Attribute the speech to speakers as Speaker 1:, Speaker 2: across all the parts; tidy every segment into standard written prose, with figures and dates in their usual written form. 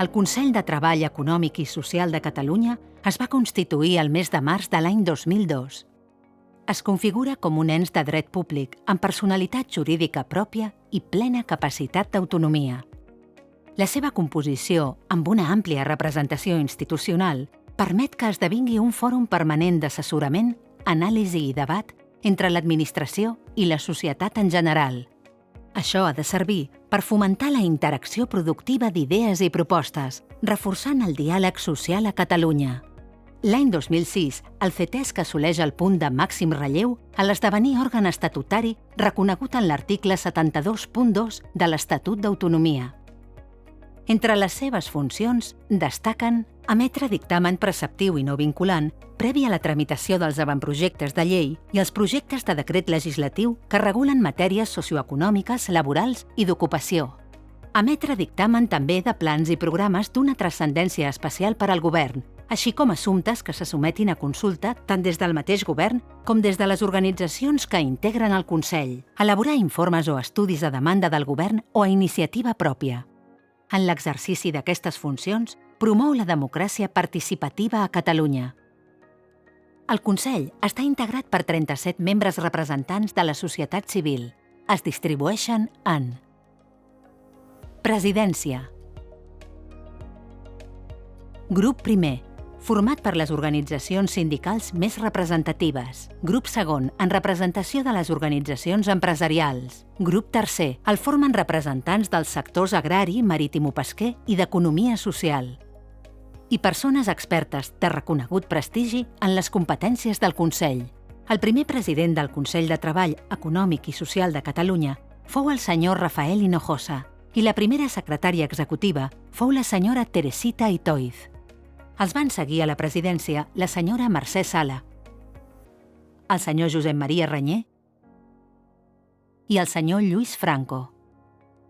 Speaker 1: el Consell de Treball Econòmic i Social de Catalunya es va constituir el mes de març de l'any 2002. Es configura com un ens de dret públic amb personalitat jurídica pròpia i plena capacitat d'autonomia. La seva composició, amb una àmplia representació institucional, permet que esdevingui un fòrum permanent d'assessorament, anàlisi i debat entre l'administració i la societat en general. Això ha de servir per fomentar la interacció productiva d'idees i propostes, reforçant el diàleg social a Catalunya. L'any 2006, el CETESC assoleix el punt de màxim relleu a l'esdevenir òrgan estatutari reconegut en l'article 72.2 de l'Estatut d'Autonomia. Entre les seves funcions destaquen emetre dictamen preceptiu i no vinculant previ a la tramitació dels avantprojectes de llei i els projectes de decret legislatiu que regulen matèries socioeconòmiques, laborals i d'ocupació. Emetre dictamen també de plans i programes d'una transcendència especial per al govern, així com assumptes que se sometin a consulta tant des del mateix govern com des de les organitzacions que integren el Consell, elaborar informes o estudis a demanda del govern o a iniciativa pròpia. En l'exercici d'aquestes funcions, promou la democràcia participativa a Catalunya. El Consell està integrat per 37 membres representants de la societat civil. Es distribueixen en Presidència. Grup primer, format per les organitzacions sindicals més representatives. Grup segon, en representació de les organitzacions empresarials. Grup tercer, el formen representants dels sectors agrari, marítimo-pesquer i d'economia social. I persones expertes de reconegut prestigi en les competències del Consell. El primer president del Consell de Treball Econòmic i Social de Catalunya fou el senyor Rafael Hinojosa i la primera secretària executiva fou la senyora Teresita Itoiz. Els van seguir a la presidència la senyora Mercè Sala, el senyor Josep Maria Reñé i el senyor Lluís Franco.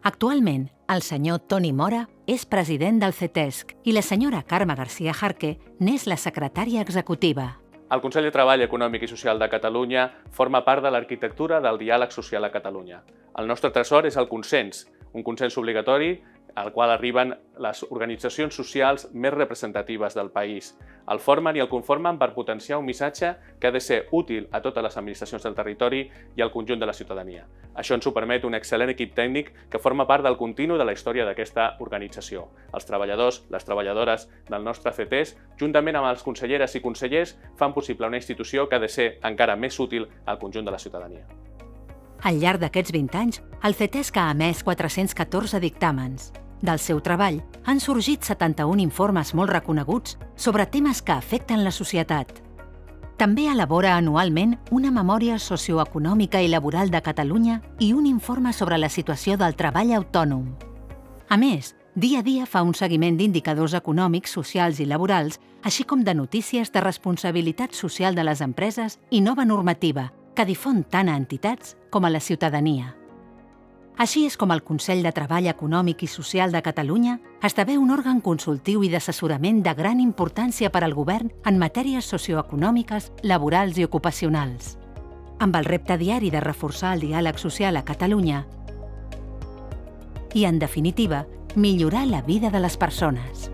Speaker 1: Actualment, el senyor Toni Mora és president del CETESC i la senyora Carme García Jarque n'és la secretària executiva.
Speaker 2: El Consell de Treball Econòmic i Social de Catalunya forma part de l'arquitectura del diàleg social a Catalunya. El nostre tresor és el consens, un consens obligatori al qual arriben les organitzacions socials més representatives del país. El formen i el conformen per potenciar un missatge que ha de ser útil a totes les administracions del territori i al conjunt de la ciutadania. Això ens ho permet un excel·lent equip tècnic que forma part del continu de la història d'aquesta organització. Els treballadors, les treballadores del nostre CETESC, juntament amb els conselleres i consellers, fan possible una institució que ha de ser encara més útil al conjunt de la ciutadania.
Speaker 1: Al llarg d'aquests 20 anys, el CETESC ha emès 414 dictàmens. Del seu treball han sorgit 71 informes molt reconeguts sobre temes que afecten la societat. També elabora anualment una memòria socioeconòmica i laboral de Catalunya i un informe sobre la situació del treball autònom. A més, dia a dia fa un seguiment d'indicadors econòmics, socials i laborals, així com de notícies de responsabilitat social de les empreses i nova normativa, que difon tant a entitats com a la ciutadania. Així és com el Consell de Treball Econòmic i Social de Catalunya esdevé un òrgan consultiu i d'assessorament de gran importància per al govern en matèries socioeconòmiques, laborals i ocupacionals. Amb el repte diari de reforçar el diàleg social a Catalunya i, en definitiva, millorar la vida de les persones.